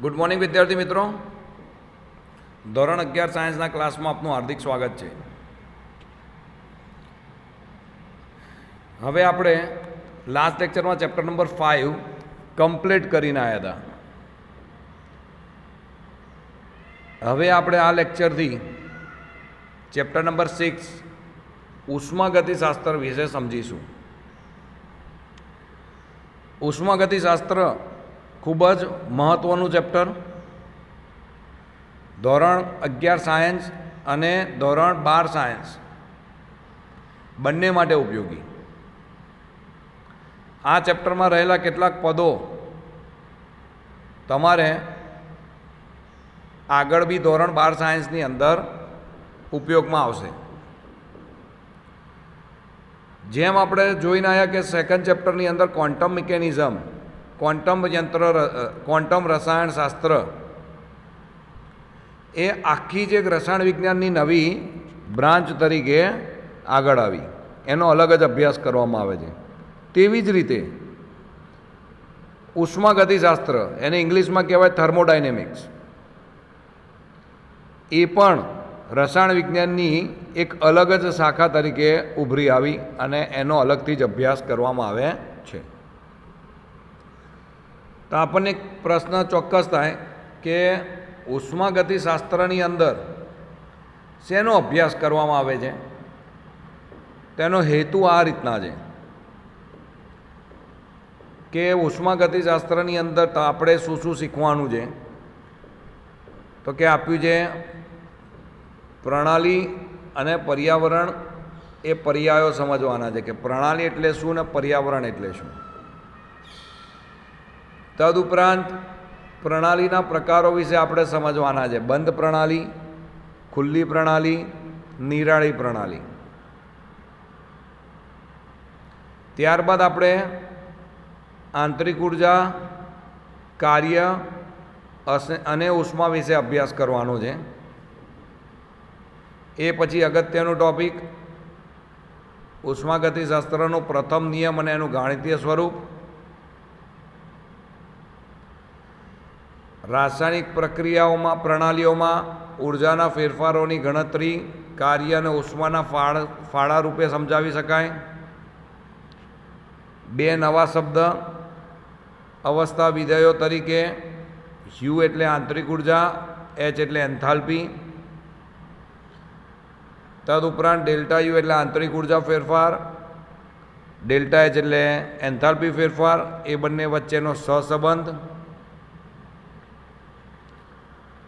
Good morning વિદ્યાર્થી મિત્રો, ધોરણ 11 સાયન્સના ક્લાસમાં આપનું હાર્દિક સ્વાગત છે. હવે આપણે લાસ્ટ લેક્ચરમાં ચેપ્ટર નંબર 5 કમ્પ્લીટ કરીને આવ્યા હતા. હવે આપણે આ લેક્ચરથી ચેપ્ટર નંબર 6 ઉષ્માગતિશાસ્ત્ર વિશે સમજીશું. ઉષ્માગતિશાસ્ત્ર ખૂબ જ મહત્ત્વનું ચેપ્ટર, ધોરણ 11 સાયન્સ અને ધોરણ 12 સાયન્સ બંને માટે ઉપયોગી. આ ચેપ્ટરમાં રહેલા કેટલાક પદો તમારે આગળ બી ધોરણ 12 સાયન્સની અંદર ઉપયોગમાં આવશે. જેમ આપણે જોઈને આવ્યા કે સેકન્ડ ચેપ્ટરની અંદર ક્વોન્ટમ મિકેનિઝમ, ક્વોન્ટમ રસાયણશાસ્ત્ર એ આખી જે રસાયણ વિજ્ઞાનની નવી બ્રાન્ચ તરીકે આગળ આવી, એનો અલગ જ અભ્યાસ કરવામાં આવે છે. તેવી જ રીતે ઉષ્માગતિશાસ્ત્ર, એને ઇંગ્લિશમાં કહેવાય થર્મોડાયનેમિક્સ, એ પણ રસાયણ વિજ્ઞાનની એક અલગ જ શાખા તરીકે ઉભરી આવી અને એનો અલગથી જ અભ્યાસ કરવામાં આવે છે. તો આપણને એક પ્રશ્ન ચોક્કસ થાય કે ઉષ્માગતિશાસ્ત્રની અંદર શેનો અભ્યાસ કરવામાં આવે છે? તેનો હેતુ આ રીતના છે કે ઉષ્માગતિશાસ્ત્રની અંદર તો આપણે શું શું શીખવાનું છે? તો કે આપ્યું છે પ્રણાલી અને પર્યાવરણ, એ પર્યાયો સમજવાના છે કે પ્રણાલી એટલે શું ને પર્યાવરણ એટલે શું. તદુપરાંત પ્રણાલીના પ્રકારો વિશે આપણે સમજવાના છે: બંધ પ્રણાલી, ખુલ્લી પ્રણાલી, નિરાળી પ્રણાલી. ત્યારબાદ આપણે આંતરિક ઉર્જા, કાર્ય અને ઉષ્મા વિશે અભ્યાસ કરવાનો છે. એ પછી અગત્યનું ટૉપિક ઉષ્માગતિશાસ્ત્રનો પ્રથમ નિયમ અને એનું ગાણિતીય સ્વરૂપ, રાસાયણિક પ્રક્રિયાઓમાં, પ્રણાલીઓમાં ઉર્જાના ફેરફારોની ગણતરી કાર્ય અને ઉષ્માના ફાળા રૂપે સમજાવી શકાય. બે નવા શબ્દ અવસ્થા વિધેયો તરીકે, યુ એટલે આંતરિક ઉર્જા, એચ એટલે એન્થાલ્પી. તદુપરાંત ડેલ્ટા યુ એટલે આંતરિક ઉર્જા ફેરફાર, ડેલ્ટા એચ એટલે એન્થાલ્પી ફેરફાર, એ બંને વચ્ચેનો સહસંબંધ.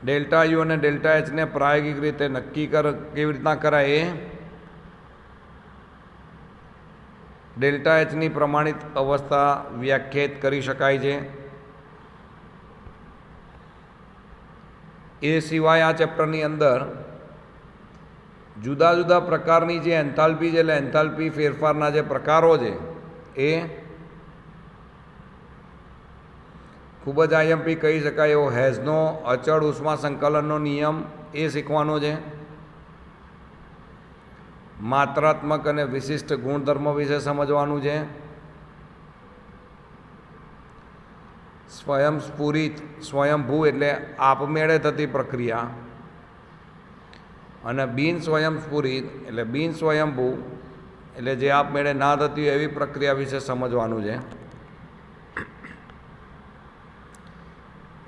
ડેલ્ટા યુ અને ડેલ્ટા એચને પ્રાયોગિક રીતે નક્કી કેવી રીતના કરાય એ, ડેલ્ટા એચની પ્રમાણિત અવસ્થા વ્યાખ્યાયિત કરી શકાય છે. એ સિવાય આ ચેપ્ટરની અંદર જુદા જુદા પ્રકારની જે એન્થાલ્પી છે, એટલે એન્થાલ્પી ફેરફારના જે પ્રકારો છે, એ ખૂબ જ આઈએમપી કહી શકાય એવો હેઝનો અચળ ઉષ્મા સંકલનનો નિયમ, એ શીખવાનો છે. માત્રાત્મક અને વિશિષ્ટ ગુણધર્મ વિશે સમજવાનું છે. સ્વયંસ્ફુરિત, સ્વયંભૂ એટલે આપમેળે થતી પ્રક્રિયા, અને બિન સ્વયંસ્ફુરિત એટલે બિન સ્વયંભૂ એટલે જે આપમેળે ના થતી એવી પ્રક્રિયા વિશે સમજવાનું છે.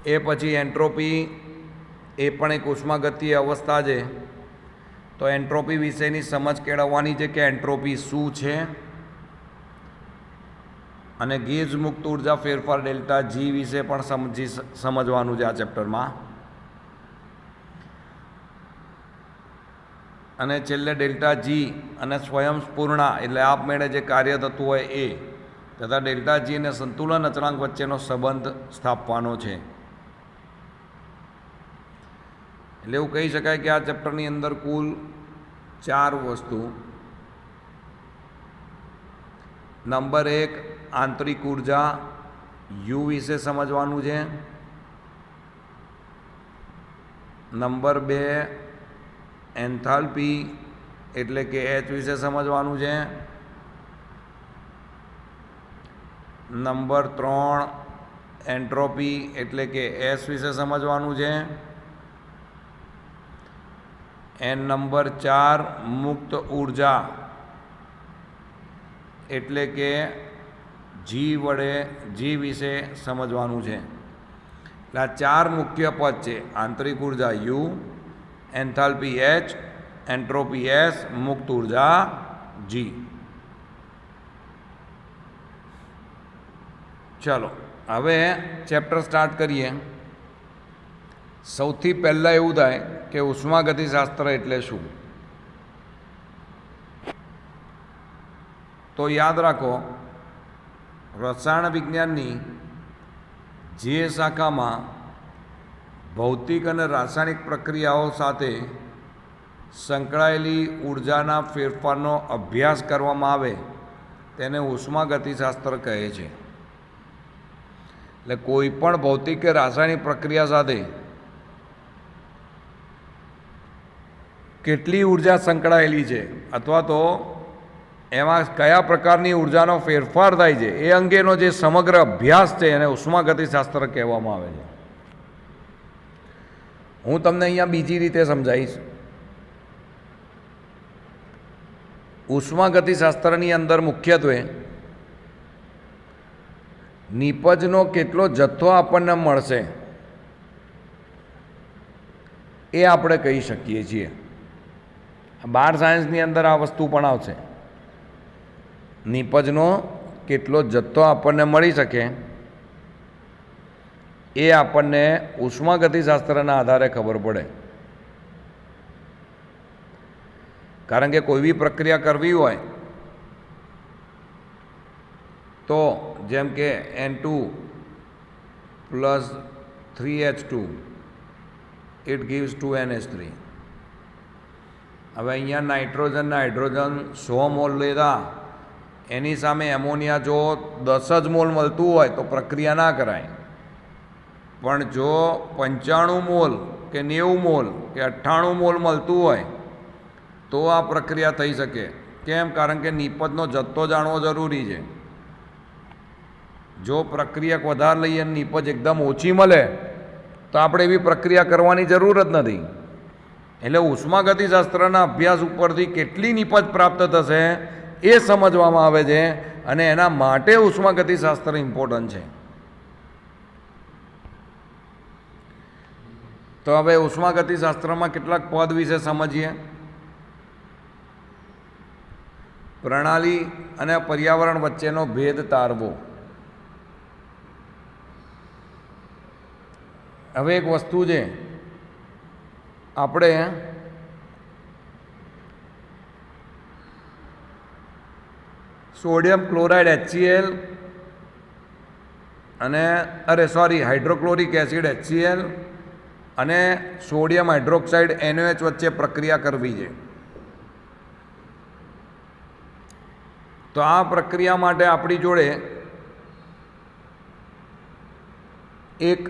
એ પછી એન્ટ્રોપી, એ પણ એક ઉષ્માગતીય અવસ્થા છે. તો એન્ટ્રોપી વિશેની સમજ કેળવવાની છે કે એન્ટ્રોપી શું છે, અને ગેજ મુક્ત ઉર્જા ફેરફાર ડેલ્ટા જી વિશે પણ સમજવાનું છે આ ચેપ્ટરમાં. અને છેલ્લે ડેલ્ટા જી અને સ્વયંસ્ફૂર્ણા એટલે આપમેળે જે કાર્ય થતું હોય એ તથા ડેલ્ટા જી અને સંતુલન અચળાંક વચ્ચેનો સંબંધ સ્થાપવાનો છે. એટલે એવું કહી શકાય કે આ ચેપ્ટરની અંદર કુલ 4 વસ્તુ. નંબર 1 આંતરિક ઉર્જા યુ વિશે સમજવાનું છે. નંબર 2 એન્થાલ્પી એટલે કે એચ વિશે સમજવાનું છે. નંબર 3 એન્ટ્રોપી એટલે કે એસ વિશે સમજવાનું છે. એન નંબર 4 મુક્ત ઉર્જા એટલે કે જી વિશે સમજવાનું છે. એટલે આ 4 મુખ્ય પદ છે: આંતરિક ઉર્જા you, enthalpy H, entropy S, મુક્ત ઉર્જા જી. ચલો હવે ચેપ્ટર સ્ટાર્ટ કરીએ. સૌથી પહેલાં એવું થાય કે ઉષ્માગતિશાસ્ત્ર એટલે શું? તો યાદ રાખો, રસાયણ વિજ્ઞાનની જે શાખામાં ભૌતિક અને રાસાયણિક પ્રક્રિયાઓ સાથે સંકળાયેલી ઉર્જાના ફેરફારનો અભ્યાસ કરવામાં આવે તેને ઉષ્માગતિશાસ્ત્ર કહે છે. એટલે કોઈ પણ ભૌતિક કે રાસાયણિક પ્રક્રિયા સાથે કેટલી ઉર્જા સંકળાયેલી છે અથવા તો એમાં કયા પ્રકારની ઉર્જાનો ફેરફાર થાય છે એ અંગેનો જે સમગ્ર અભ્યાસ છે એને ઉષ્માગતિશાસ્ત્ર કહેવામાં આવે છે. હું તમને અહીંયા બીજી રીતે સમજાવીશ. ઉષ્માગતિશાસ્ત્રની અંદર મુખ્યત્વે નિપજનો કેટલો જથ્થો આપણને મળશે એ આપણે કહી શકીએ છીએ. બાર સાયન્સની અંદર આ વસ્તુ પણ આવશે. નિપજનો કેટલો જથ્થો આપણને મળી શકે એ આપણને ઉષ્માગતિશાસ્ત્રના આધારે ખબર પડે. કારણ કે કોઈ બી પ્રક્રિયા કરવી હોય તો જેમ કે N2 + 3H2 it gives 2NH3. હવે અહીંયા નાઇટ્રોજનના હાઇડ્રોજન 100 મોલ લીધા, એની સામે એમોનિયા જો 10 જ મોલ મળતું હોય તો પ્રક્રિયા ના કરાય. પણ જો 95 મોલ કે 90 મોલ કે 98 મોલ મળતું હોય તો આ પ્રક્રિયા થઈ શકે. કેમ? કારણ કે નિપજનો જથ્થો જાણવો જરૂરી છે. જો પ્રક્રિયા વધારે લઈએ અને નિપજ એકદમ ઓછી મળે તો આપણે એવી પ્રક્રિયા કરવાની જરૂર જ નથી. એટલે ઉષ્માગતિશાસ્ત્રના અભ્યાસ ઉપરથી કેટલી નિપજ પ્રાપ્ત થશે એ સમજવામાં આવે છે અને એના માટે ઉષ્માગતિશાસ્ત્ર ઇમ્પોર્ટન્ટ છે. તો હવે ઉષ્માગતિશાસ્ત્રમાં કેટલાક પદ વિશે સમજીએ. પ્રણાલી અને પર્યાવરણ વચ્ચેનો ભેદ તારવો. હવે એક વસ્તુ છે, આપણે સોડિયમ ક્લોરાઇડ HCl અને હાઇડ્રોક્લોરિક એસિડ HCl અને સોડિયમ હાઇડ્રોક્સાઇડ NaOH વચ્ચે પ્રક્રિયા કરવી છે. તો આ પ્રક્રિયા માટે આપણી જોડે એક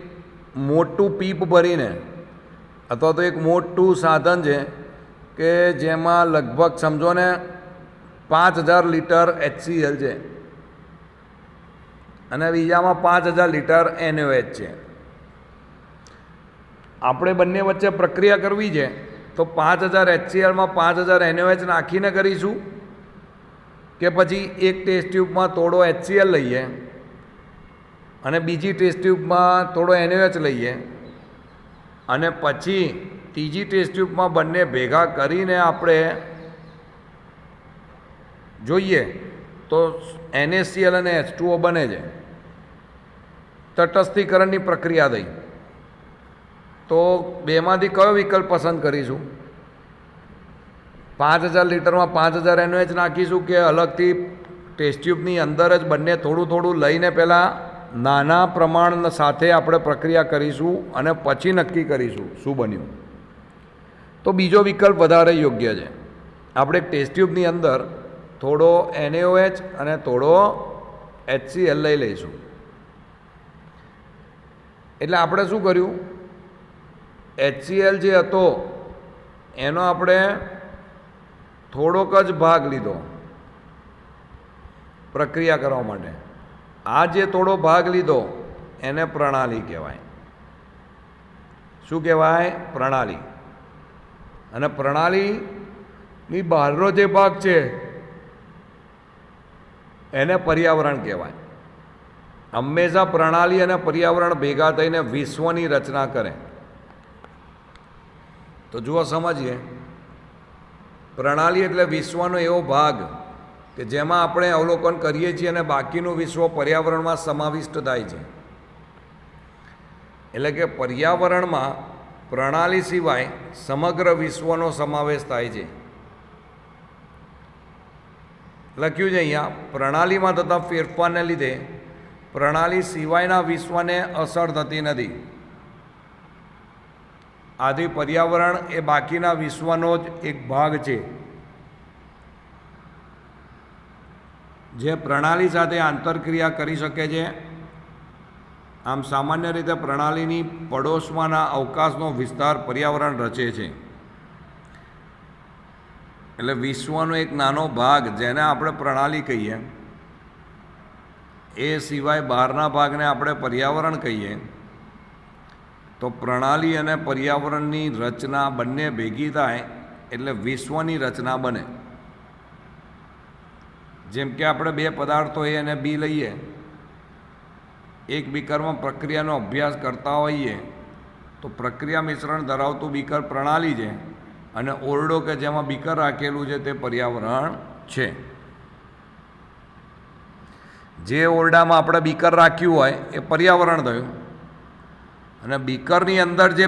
મોટું પીપ ભરીને અથવા તો એક મોટું સાધન છે કે જેમાં લગભગ સમજો ને 5000 લીટર HCl છે અને બીજામાં 5000 લીટર NaOH છે. આપણે બંને વચ્ચે પ્રક્રિયા કરવી છે તો 5000 HClમાં 5000 NaOH નાખીને કરીશું કે પછી એક ટેસ્ટ ટ્યુબમાં થોડો HCl લઈએ અને બીજી ટેસ્ટ ટ્યુબમાં થોડો NaOH લઈએ અને પછી ત્રીજી ટેસ્ટ ટ્યુબમાં બંને ભેગા કરીને આપણે જોઈએ તો NaCl અને H2O બને છે. તટસ્થીકરણની પ્રક્રિયા થઈ. તો બેમાંથી કયો વિકલ્પ પસંદ કરીશું? 5000 લીટરમાં 5000 NaOH નાખીશું કે અલગથી ટેસ્ટ ટ્યુબની અંદર જ બંને થોડું થોડું લઈને પહેલાં નાના પ્રમાણ સાથે આપણે પ્રક્રિયા કરીશું અને પછી નક્કી કરીશું શું બન્યું? તો બીજો વિકલ્પ વધારે યોગ્ય છે. આપણે ટેસ્ટ ટ્યુબની અંદર થોડો NaOH અને થોડો HCl લઈ લઈશું. એટલે આપણે શું કર્યું? HCl જે હતો એનો આપણે થોડોક જ ભાગ લીધો પ્રક્રિયા કરવા માટે. આ જે થોડો ભાગ લીધો એને પ્રણાલી કહેવાય. શું કહેવાય? પ્રણાલી. અને પ્રણાલીની બહારનો જે ભાગ છે એને પર્યાવરણ કહેવાય. હંમેશા પ્રણાલી અને પર્યાવરણ ભેગા થઈને વિશ્વની રચના કરે. તો જુઓ, સમજીએ. પ્રણાલી એટલે વિશ્વનો એવો ભાગ કે જેમાં આપણે અવલોકન કરીએ છીએ અને બાકીનું વિશ્વ પર્યાવરણમાં સમાવિષ્ટ થાય છે. એટલે કે પર્યાવરણમાં પ્રણાલી સિવાય સમગ્ર વિશ્વનો સમાવેશ થાય છે. લખ્યું છે અહીંયા, પ્રણાલીમાં થતા ફેરફારને લીધે પ્રણાલી સિવાયના વિશ્વને અસર થતી નથી. આથી પર્યાવરણ એ બાકીના વિશ્વનો જ એક ભાગ છે, જે પ્રણાલી સાથે આંતરક્રિયા કરી શકે છે. આમ સામાન્ય રીતે પ્રણાલીની પડોશમાંના અવકાશનો વિસ્તાર પર્યાવરણ રચે છે. એટલે વિશ્વનો એક નાનો ભાગ જેને આપણે પ્રણાલી કહીએ, એ સિવાય બહારના ભાગને આપણે પર્યાવરણ કહીએ. તો પ્રણાલી અને પર્યાવરણની રચના બંને ભેગી થાય એટલે વિશ્વની રચના બને. જેમ કે આપણે બે પદાર્થો એ અને બી લઈએ, એક બીકરમાં પ્રક્રિયાનો અભ્યાસ કરતા હોઈએ તો પ્રક્રિયા મિશ્રણ ધરાવતું બીકર પ્રણાલી છે અને ઓરડો કે જેમાં બીકર રાખેલું છે તે પર્યાવરણ છે. જે ઓરડામાં આપણે બીકર રાખ્યું હોય એ પર્યાવરણ થયું, અને બીકરની અંદર જે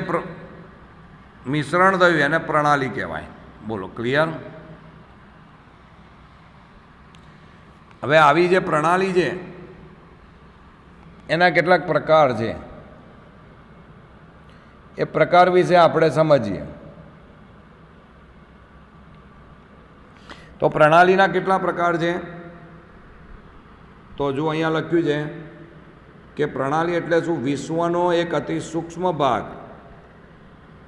મિશ્રણ થયું એને પ્રણાલી કહેવાય. બોલો, ક્લિયર? હવે આવી જે પ્રણાલી છે એના કેટલાક પ્રકાર છે. એ પ્રકાર વિશે આપણે સમજીએ. તો પ્રણાલીના કેટલા પ્રકાર છે? તો જો અહીંયા લખ્યું છે કે પ્રણાલી એટલે શું? વિશ્વનો એક અતિ સૂક્ષ્મ ભાગ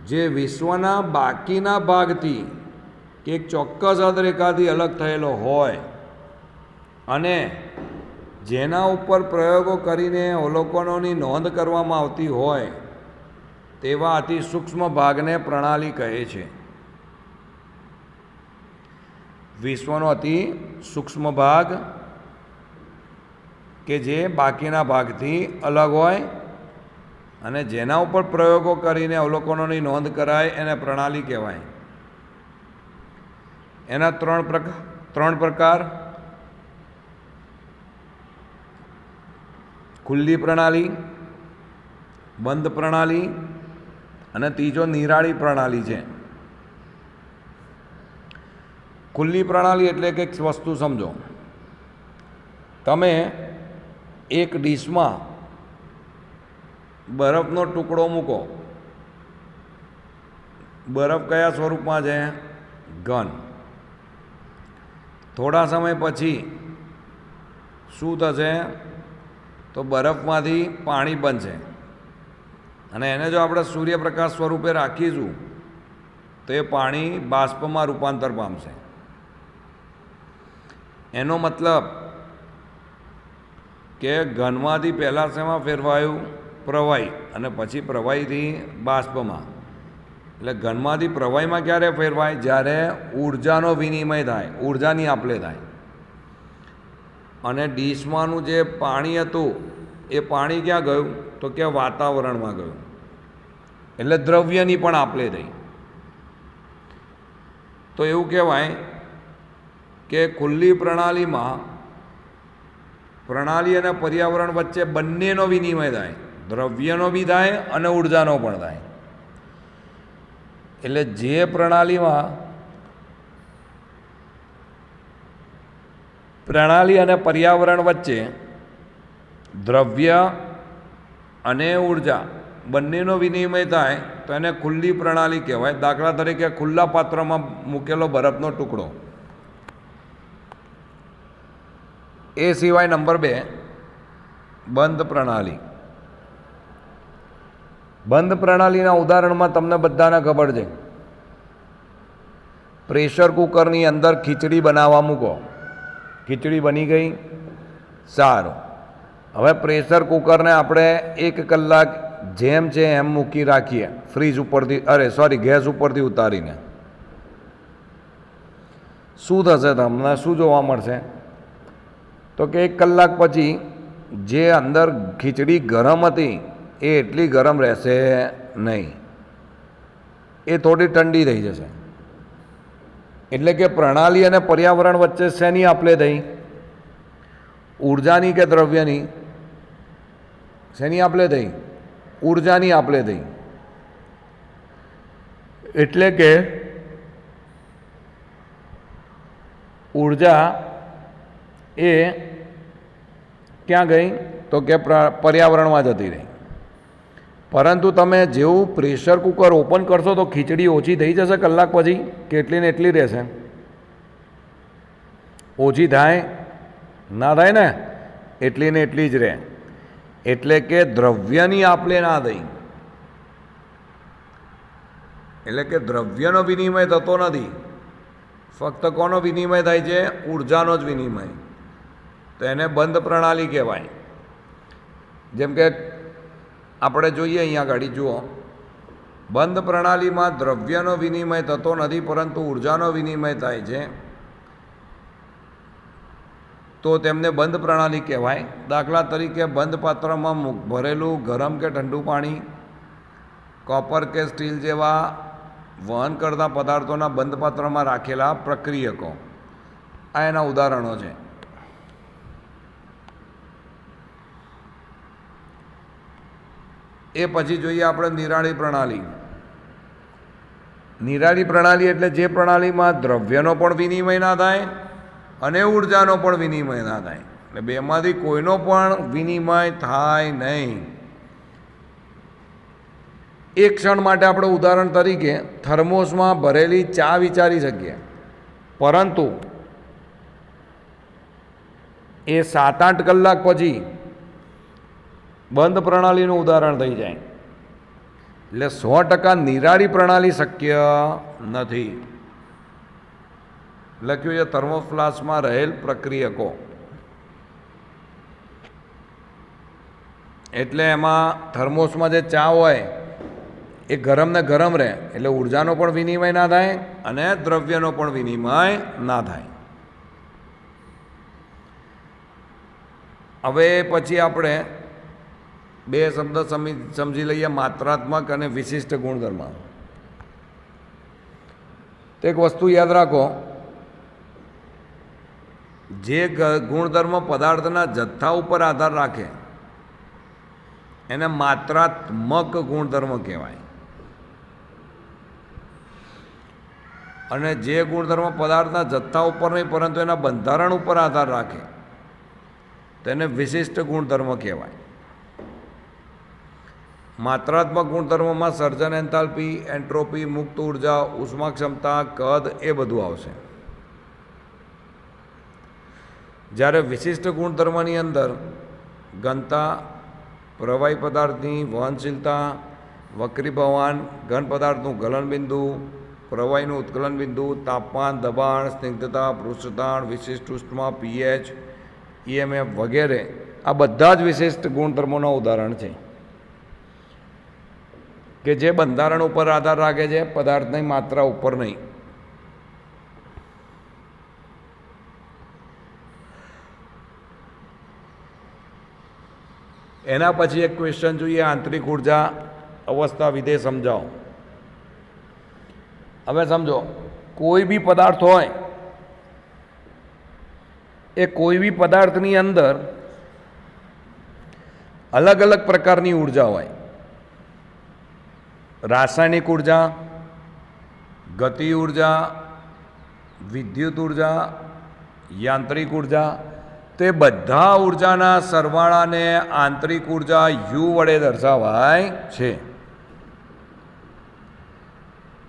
જે વિશ્વના બાકીના ભાગથી કે એક ચોક્કસ અધરેખાથી અલગ થયેલો હોય અને જેના ઉપર પ્રયોગો કરીને અવલોકનોની નોંધ કરવામાં આવતી હોય તેવા અતિ સૂક્ષ્મ ભાગને પ્રણાલી કહે છે. વિશ્વનો અતિ સૂક્ષ્મ ભાગ કે જે બાકીના ભાગથી અલગ હોય અને જેના ઉપર પ્રયોગો કરીને અવલોકનોની નોંધ કરાય એને પ્રણાલી કહેવાય. એના ત્રણ પ્રકાર: ખુલ્લી પ્રણાલી, બંધ પ્રણાલી અને ત્રીજો નિરાળી પ્રણાલી છે. ખુલ્લી પ્રણાલી એટલે કે એક વસ્તુ સમજો. તમે એક ડીશમાં બરફનો ટુકડો મૂકો. બરફ કયા સ્વરૂપમાં છે? ઘન. થોડા સમય પછી શું થશે? તો બરફમાંથી પાણી બનશે અને એને જો આપણે સૂર્યપ્રકાશ સ્વરૂપે રાખીશું તો એ પાણી બાષ્પમાં રૂપાંતર પામશે. એનો મતલબ કે ઘનમાંથી પહેલાં શેમાં ફેરવાયું? પ્રવાહી, અને પછી પ્રવાહીથી બાષ્પમાં. એટલે ઘનમાંથી પ્રવાહીમાં ક્યારે ફેરવાય? જ્યારે ઉર્જાનો વિનિમય થાય, ઉર્જાની આપલે થાય. અને ડીશમાંનું જે પાણી હતું એ પાણી ક્યાં ગયું? તો કે વાતાવરણમાં ગયું. એટલે દ્રવ્યની પણ આપલે થઈ. તો એવું કહેવાય કે ખુલ્લી પ્રણાલીમાં પ્રણાલી અને પર્યાવરણ વચ્ચે બંનેનો વિનિમય થાય, દ્રવ્યનો બી થાય અને ઉર્જાનો પણ થાય. એટલે જે પ્રણાલીમાં પ્રણાલી અને પર્યાવરણ વચ્ચે દ્રવ્ય અને ઉર્જા બંનેનો વિનિમય થાય તો એને ખુલ્લી પ્રણાલી કહેવાય. દાખલા તરીકે ખુલ્લા પાત્રમાં મૂકેલો બરફનો ટુકડો. એ સિવાય નંબર 2, બંધ પ્રણાલી. બંધ પ્રણાલીના ઉદાહરણમાં તમને બધાને ખબર છે. પ્રેશર કુકરની અંદર ખીચડી બનાવવા મૂકો. ખીચડી બની ગઈ, સારું. હવે પ્રેશર કુકરને આપણે 1 કલાક જેમ છે એમ મૂકી રાખીએ ફ્રીજ ઉપરથી ગેસ ઉપરથી ઉતારીને, શું થશે? તમને શું જોવા મળશે? તો કે 1 કલાક પછી જે અંદર ખીચડી ગરમ હતી એ એટલી ગરમ રહેશે નહીં, એ થોડી ઠંડી થઈ જશે. એટલે કે પ્રણાલી અને પર્યાવરણ વચ્ચે શેની આપલે થઈ? ઉર્જાની કે દ્રવ્યની? શેની આપલે થઈ? ઉર્જાની આપલે થઈ. એટલે કે ઉર્જા એ ક્યાં ગઈ? તો કે પર્યાવરણમાં જતી રહી. પરંતુ તમે જેવું પ્રેશર કુકર ઓપન કરશો તો ખીચડી ઓછી થઈ જશે કલાક પછી કે એટલી ને એટલી રહેશે? ઓછી થાય? ના થાય ને, એટલી ને એટલી જ રહે. એટલે કે દ્રવ્યની આપલે ના થઈ. એટલે કે દ્રવ્યનો વિનિમય થતો નથી, ફક્ત કોનો વિનિમય થાય છે? ઉર્જાનો જ વિનિમય. તો એને બંધ પ્રણાલી કહેવાય. જેમ કે આપણે જોઈએ અહીંયા ગાડી જુઓ, બંધ પ્રણાલીમાં દ્રવ્યનો વિનિમય થતો નથી પરંતુ ઉર્જાનો વિનિમય થાય છે, તો તેમને બંધ પ્રણાલી કહેવાય. દાખલા તરીકે બંધ પાત્રમાં ભરેલું ગરમ કે ઠંડુ પાણી, કોપર કે સ્ટીલ જેવા વહન કરતા પદાર્થોના બંધ પાત્રમાં રાખેલા પ્રક્રિયકો, આ એના ઉદાહરણો છે. એ પછી જોઈએ આપણે નિરાળી પ્રણાલી. નિરાળી પ્રણાલી એટલે જે પ્રણાલીમાં દ્રવ્યનો પણ વિનિમય ના થાય અને ઉર્જાનો પણ વિનિમય ના થાય. એટલે બેમાંથી કોઈનો પણ વિનિમય થાય નહીં. એક ક્ષણ માટે આપણે ઉદાહરણ તરીકે થર્મોસમાં ભરેલી ચા વિચારી શકીએ, પરંતુ એ 7-8 કલાક પછી બંધ પ્રણાલીનું ઉદાહરણ થઈ જાય. એટલે 100% નિરાળી પ્રણાલી શક્ય નથી. લખ્યું છે થર્મોફ્લાસ્કમાં રહેલ પ્રક્રિયકો. એટલે એમાં થર્મોસમાં જે ચા હોય એ ગરમ ને ગરમ રહે, એટલે ઉર્જાનો પણ વિનિમય ના થાય અને દ્રવ્યનો પણ વિનિમય ના થાય. હવે પછી આપણે 2 શબ્દ સમજી લઈએ, માત્રાત્મક અને વિશિષ્ટ ગુણધર્મ. તો એક વસ્તુ યાદ રાખો, જે ગુણધર્મ પદાર્થના જથ્થા ઉપર આધાર રાખે એને માત્રાત્મક ગુણધર્મ કહેવાય, અને જે ગુણધર્મ પદાર્થના જથ્થા ઉપર નહીં પરંતુ એના બંધારણ ઉપર આધાર રાખે તેને વિશિષ્ટ ગુણધર્મ કહેવાય. માત્રાત્મક ગુણધર્મમાં સર્જન, એન્થાલ્પી, એન્ટ્રોપી, મુક્ત ઉર્જા, ઉષ્મા ક્ષમતા, કદ એ બધું આવશે. જ્યારે વિશિષ્ટ ગુણધર્મની અંદર ઘનતા, પ્રવાહી પદાર્થની વહનશીલતા, વક્રીભવાન, ઘન પદાર્થનું ગલનબિંદુ, પ્રવાહીનું ઉત્કલન બિંદુ, તાપમાન, દબાણ, સ્નિગ્ધતા, પૃષ્ઠતાણ, વિશિષ્ટ ઉષ્મા, પીએચ, ઈએમએફ વગેરે આ બધા જ વિશિષ્ટ ગુણધર્મોના ઉદાહરણ છે કે જે બંધારણ ઉપર આધાર રાખે છે, પદાર્થની માત્રા ઉપર નહીં. એના પછી એક ક્વેશ્ચન જોઈએ, આંતરિક ઉર્જા અવસ્થા વિધેય સમજાવો. હવે સમજો, કોઈ બી પદાર્થ હોય એ કોઈ બી પદાર્થની અંદર અલગ અલગ પ્રકારની ઉર્જા હોય. રાસાયણિક ઉર્જા, ગતિ ઉર્જા, વિદ્યુત ઉર્જા, યાંત્રિક ઉર્જા, તે બધા ઉર્જાના સરવાળાને આંતરિક ઉર્જા યુ વડે દર્શાવાય છે.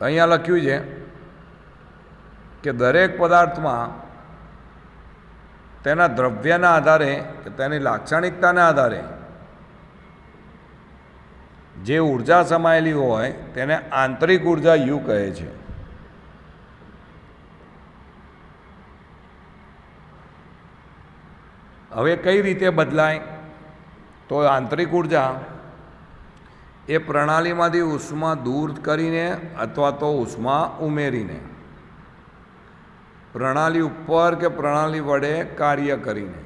અહીંયા લખ્યું છે કે દરેક પદાર્થમાં તેના દ્રવ્યના આધારે કે તેની લાક્ષણિકતાના આધારે જે ઉર્જા સમાયેલી હોય તેને આંતરિક ઉર્જા યુ કહે છે. હવે કઈ રીતે બદલાય તો આંતરિક ઉર્જા એ પ્રણાલીમાંથી ઉષ્મા દૂર કરીને અથવા તો ઉષ્મા ઉમેરીને, પ્રણાલી ઉપર કે પ્રણાલી વડે કાર્ય કરીને,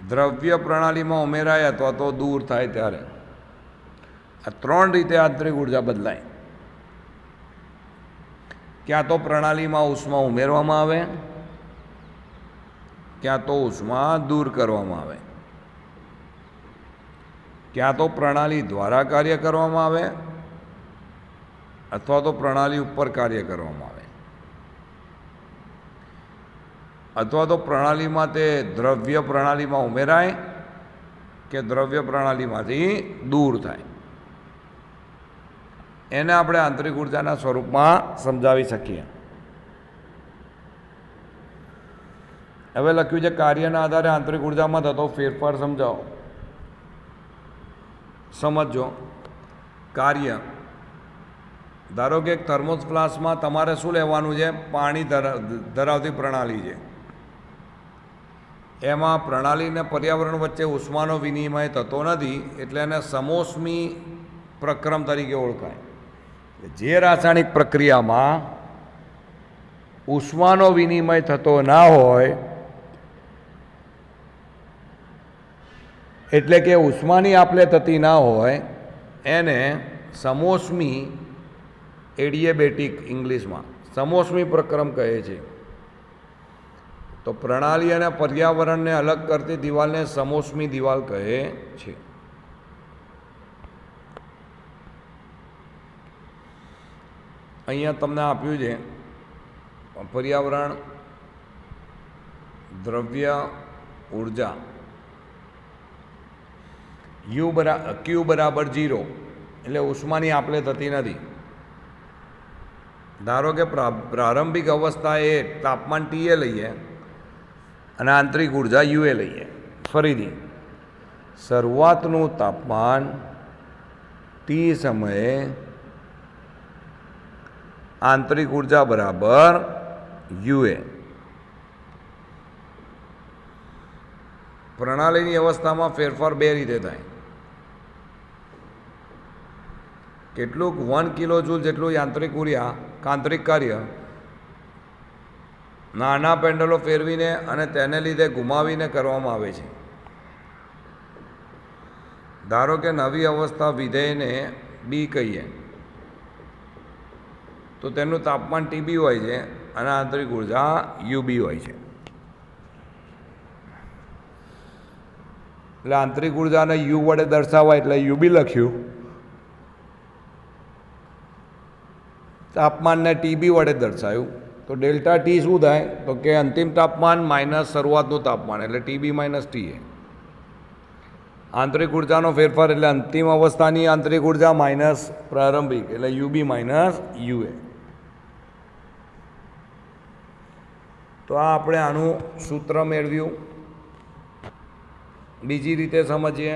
દ્રવ્ય પ્રણાલીમાં ઉમેરાય અથવા તો દૂર થાય ત્યારે, આ ત્રણ રીતે આંતરિક ઉર્જા બદલાય. ક્યાં તો પ્રણાલીમાં ઉષ્મા ઉમેરવામાં આવે, ક્યાં તો ઉષ્મા દૂર કરવામાં આવે, ક્યાં તો પ્રણાલી દ્વારા કાર્ય કરવામાં આવે અથવા તો પ્રણાલી ઉપર કાર્ય કરવામાં આવે, અથવા તો પ્રણાલીમાં તે દ્રવ્ય પ્રણાલીમાં ઉમેરાય કે દ્રવ્ય પ્રણાલીમાંથી દૂર થાય. એને આપણે આંતરિક ઉર્જાના સ્વરૂપમાં સમજાવી શકીએ. હવે લખ્યું છે કાર્યના આધારે આંતરિક ઉર્જામાં થતો ફેરફાર સમજાવો. સમજો. કાર્ય, ધારો કે એક થર્મોસ ફ્લાસ્કમાં તમારે શું લેવાનું છે? પાણી ધરાવતી પ્રણાલી છે. એમાં પ્રણાલી અને પર્યાવરણ વચ્ચે ઉષ્માનો વિનિમય થતો નથી, એટલે એને સમોષ્મી પ્રક્રમ તરીકે ઓળખાય. જે રાસાયણિક પ્રક્રિયામાં ઉષ્માનો વિનિમય થતો ના હોય, એટલે કે ઉષ્માની આપલે થતી ના હોય, એને સમોષ્મી એડિયેબેટિક ઇંગ્લિશમાં સમોષ્મી પ્રક્રમ કહે છે. તો પ્રણાલી અને પર્યાવરણને અલગ કરતી દિવાલને સમોષ્મી દિવાલ કહે છે. અહીંયા તમને આપ્યું છે પર્યાવરણ, દ્રવ્ય, ઉર્જા, Q બરાબર 0, એટલે ઉષ્માની આપલે થતી નથી. ધારો કે પ્રારંભિક અવસ્થા એ તાપમાન ટીએ લઈએ અને આંતરિક ઉર્જા યુએ લઈએ. ફરીથી શરૂઆતનું તાપમાન ટી સમયે આંતરિક ઉર્જા બરાબર યુએ. પ્રણાલીની અવસ્થામાં ફેરફાર બે રીતે થાય. કેટલુંક 1 કિલો જૂલ જેટલું આંતરિક કાર્ય નાના પેન્ડલો ફેરવીને અને તેને લીધે ગુમાવીને કરવામાં આવે છે. ધારો કે નવી અવસ્થા વિધેયને બી કહીએ તો તેનું તાપમાન ટીબી હોય છે અને આંતરિક ઉર્જા યુબી હોય છે. એટલે આંતરિક ઉર્જાને યુ વડે દર્શાવાય એટલે યુબી લખ્યું, તાપમાનને ટીબી વડે દર્શાવ્યું. તો ડેલ્ટા ટી શું થાય? તો કે અંતિમ તાપમાન માઇનસ શરૂઆતનું તાપમાન, એટલે ટીબી માઇનસ ટીએ. આંતરિક ઉર્જાનો ફેરફાર એટલે અંતિમ અવસ્થાની આંતરિક ઉર્જા માઇનસ પ્રારંભિક, એટલે યુબી માઇનસ યુએ. તો આ આપણે આનું સૂત્ર મેળવ્યું. બીજી રીતે સમજીએ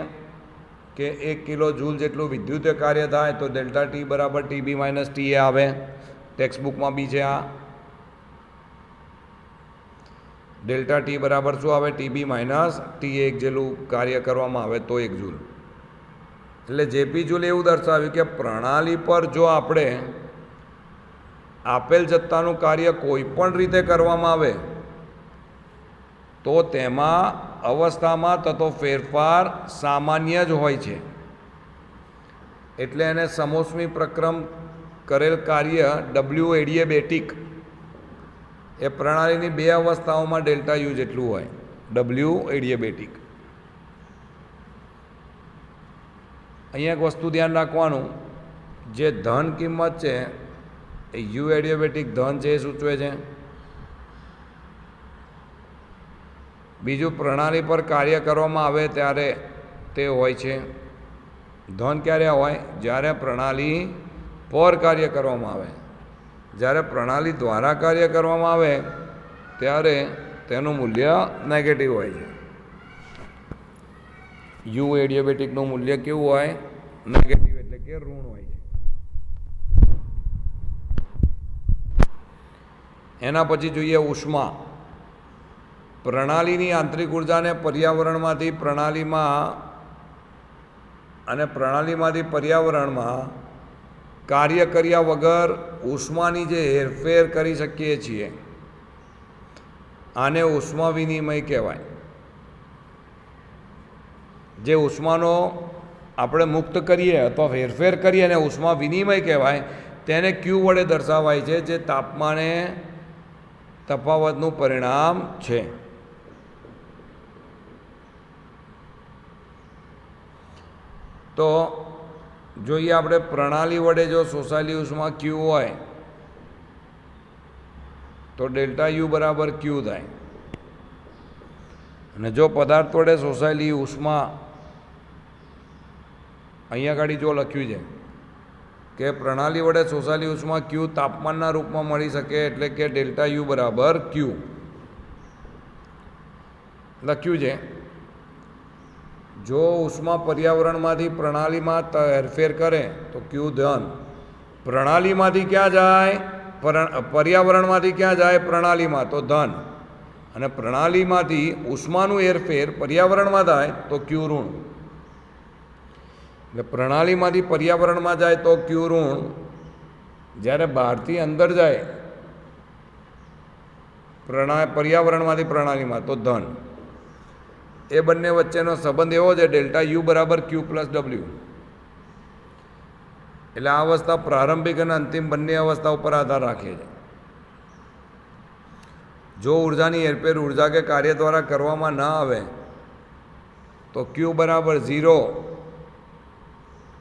કે 1 કિલો જૂલ જેટલું વિદ્યુતીય કાર્ય થાય તો ડેલ્ટા ટી બરાબર ટીબી માઇનસ ટીએ આવે. ટેક્સ્ટબુકમાં બી છે આ. ડેલ્ટા ટી બરાબર શું આવે? ટીબી માઇનસ ટી 1 જેટલું કાર્ય કરવામાં આવે તો 1 જૂલ. એટલે જેપી જૂલ એવું દર્શાવ્યું કે પ્રણાલી પર જો આપણે આપેલ જથ્થાનું કાર્ય કોઈ પણ રીતે કરવામાં આવે તો તેમાં અવસ્થામાં થતો ફેરફાર સામાન્ય જ હોય છે. એટલે એને સમોષ્મી પ્રક્રમ કરેલ કાર્ય ડબલ્યુ એડિયેબેટિક એ પ્રણાલીની બે અવસ્થાઓમાં ડેલ્ટા યુ જેટલું હોય, ડબલ્યુ એડિયેબેટિક. અહીંયા એક વસ્તુ ધ્યાન રાખવાનું, જે ધન કિંમત છે એ યુ એડિયેબેટિક ધન છે એ સૂચવે છે. બીજું પ્રણાલી પર કાર્ય કરવામાં આવે ત્યારે તે હોય છે. ધન ક્યારે હોય? જ્યારે પ્રણાલી પર કાર્ય કરવામાં આવે. જ્યારે પ્રણાલી દ્વારા કાર્ય કરવામાં આવે ત્યારે તેનું મૂલ્ય નેગેટિવ હોય છે. યુ એડિયેબેટિકનું મૂલ્ય કેવું હોય? નેગેટિવ, એટલે કે ઋણ હોય છે. એના પછી જોઈએ ઉષ્મા. પ્રણાલીની આંતરિક ઉર્જાને પર્યાવરણમાંથી પ્રણાલીમાં અને પ્રણાલીમાંથી પર્યાવરણમાં કાર્ય કર્યા વગર ઉષ્માની જે હેરફેર કરી શકીએ છીએ આને ઉષ્મા વિનિમય કહેવાય. જે ઉષ્માનો આપણે મુક્ત કરીએ અથવા હેરફેર કરીએ અને ઉષ્મા વિનિમય કહેવાય, તેને ક્યુ વડે દર્શાવાય છે, જે તાપમાને તફાવતનું પરિણામ છે. તો જોઈએ આપણે પ્રણાલી વડે જો શોષાયેલી ઉષ્મા ક્યુ હોય તો ડેલ્ટા યુ બરાબર ક્યુ થાય, અને જો પદાર્થ વડે શોષાયેલી ઉષ્મા અહીંયા આગળ જો લખ્યું છે કે પ્રણાલી વડે શોષાયેલી ઉષ્મા ક્યુ તાપમાનના રૂપમાં મળી શકે, એટલે કે ડેલ્ટા યુ બરાબર ક્યુ લખ્યું છે. જો ઉષ્મા પર્યાવરણમાંથી પ્રણાલીમાં હેરફેર કરે તો ક્યુ ધન, પ્રણાલીમાંથી ક્યાં જાય, પર્યાવરણમાંથી ક્યાં જાય, પ્રણાલીમાં, તો ધન, અને પ્રણાલીમાંથી ઉષ્માનું હેરફેર પર્યાવરણમાં થાય તો ક્યુ ઋણ. એટલે પ્રણાલીમાંથી પર્યાવરણમાં જાય તો ક્યુ ઋણ, જ્યારે બહારથી અંદર જાય પર્યાવરણમાંથી પ્રણાલીમાં તો ધન. એ બંને વચ્ચેનો સંબંધ એવો છે ડેલ્ટા યુ બરાબર ક્યુ પ્લસ ડબલ્યુ. એટલે આ અવસ્થા પ્રારંભિક અને અંતિમ બંને અવસ્થા ઉપર આધાર રાખે છે. જો ઉર્જાની હેરફેર ઉર્જા કે કાર્ય દ્વારા કરવામાં ન આવે તો ક્યુ બરાબર 0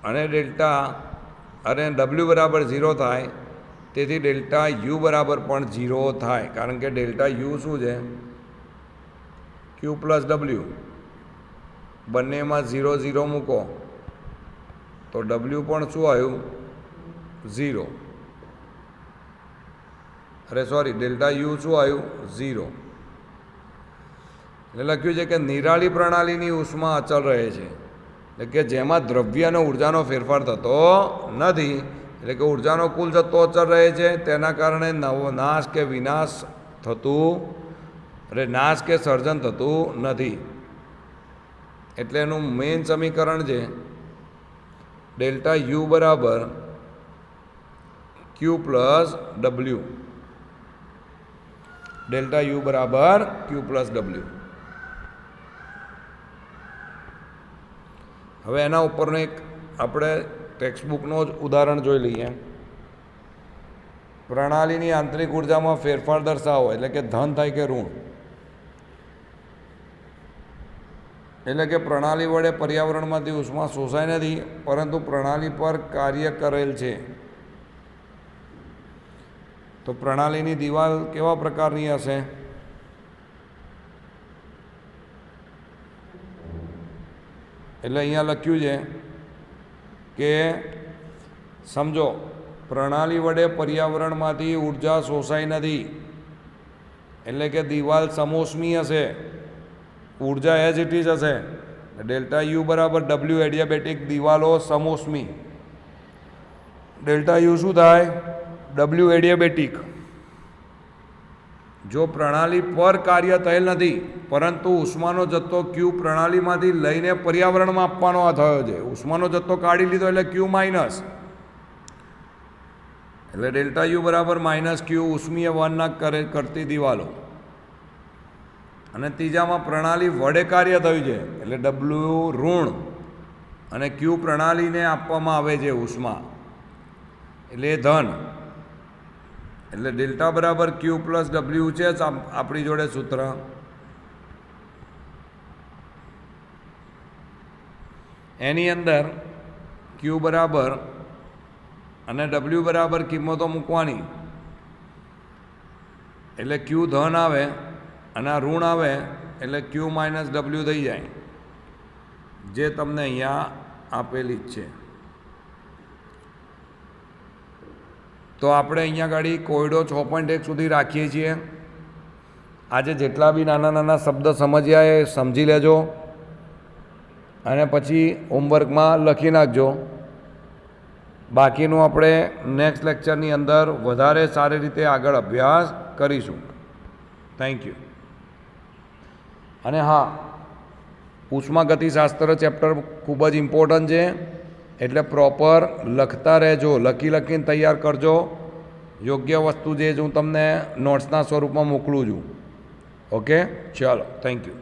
અને ડબલ્યુ બરાબર 0 થાય. તેથી ડેલ્ટા યુ બરાબર પણ 0 થાય, કારણ કે ડેલ્ટા યુ શું છે, ક્યુ પ્લસ ડબલ્યુ, બંનેમાં 0 0 મૂકો તો ડબલ્યુ પણ શું આવ્યું, 0. ડેલ્ટા યુ શું આવ્યું, 0. એટલે લખ્યું છે કે નિરાળી પ્રણાલીની ઉષ્મા અચલ રહે છે, એટલે કે જેમાં દ્રવ્ય અને ઉર્જાનો ફેરફાર થતો નથી, એટલે કે ઉર્જાનો કુલ જથ્થો અચળ રહે છે. તેના કારણે નાશ કે વિનાશ થતું નાશ કે સર્જન થતું નથી. એટલે એનું મેઇન સમીકરણ છે ડેલ્ટા યુ બરાબર ક્યુ પ્લસ ડબલ્યુ. ડેલ્ટા યુ બરાબર ક્યુ પ્લસ ડબલ્યુ. હવે એના ઉપરનો એક આપણે ટેક્સ્ટબુકનો જ ઉદાહરણ જોઈ લઈએ. પ્રણાલીની આંતરિક ઉર્જામાં ફેરફાર દર્શાવો, એટલે કે ધન થાય કે ઋણ. એટલે કે પ્રણાલી વડે પર્યાવરણમાંથી ઉષ્મા શોષાય નથી, પરંતુ પ્રણાલી પર કાર્ય કરેલ છે. તો પ્રણાલીની દિવાલ કેવા પ્રકારની હશે, એટલે અહીંયા લખ્યું છે કે સમજો પ્રણાલી વડે પર્યાવરણમાંથી ઉર્જા શોષાઈ નથી, એટલે કે દિવાલ સમોષ્મી હશે, ઉર્જા એઝ ઇટ ઇઝ હશે. ડેલ્ટા યુ બરાબર ડબલ્યુ એડિયાબેટિક, દિવાલો સમોષ્મી. ડેલ્ટા યુ શું થાય, ડબલ્યુ એડિયાબેટિક. જો પ્રણાલી પર કાર્ય થયેલ નથી, પરંતુ ઉષ્માનો જથ્થો ક્યુ પ્રણાલીમાંથી લઈને પર્યાવરણમાં આપવાનો આ થયો છે, ઉષ્માનો જથ્થો કાઢી લીધો એટલે ક્યુ માઇનસ, એટલે ડેલ્ટા યુ બરાબર માઇનસ ક્યુ, ઉષ્મીય વહનના કરતી દિવાલો. અને ત્રીજામાં પ્રણાલી વડે કાર્ય થયું છે, એટલે ડબલ્યુ ઋણ, અને ક્યુ પ્રણાલીને આપવામાં આવે છે ઉષ્મા, એટલે એ ધન. એટલે ડેલ્ટા બરાબર ક્યુ પ્લસ ડબલ્યુ છે આપણી જોડે સૂત્ર. એની અંદર ક્યુ બરાબર અને ડબલ્યુ બરાબર કિંમતો મૂકવાની, એટલે ક્યુ ધન આવે અને આ ઋણ આવે, એટલે ક્યુ માઇનસ ડબલ્યુ થઈ જાય, જે તમને અહીંયા આપેલી જ છે. તો આપણે અહીંયા ગાડી કોયડો 6.1 સુધી રાખીએ છીએ. આજે જેટલા બી નાના નાના શબ્દ સમજ્યા એ સમજી લેજો અને પછી હોમવર્કમાં લખી નાખજો. બાકીનું આપણે નેક્સ્ટ લેક્ચરની અંદર વધારે સારી રીતે આગળ અભ્યાસ કરીશું. Thank you. અને હા, ઉષ્માગતિશાસ્ત્ર ચેપ્ટર ખૂબ જ ઇમ્પોર્ટન્ટ છે, એટલે પ્રોપર લખતા રહેજો, લખીને તૈયાર કરજો. યોગ્ય વસ્તુ જે હું તમને નોટ્સના સ્વરૂપમાં મોકલું છું. ઓકે, ચાલો, થેન્ક યુ.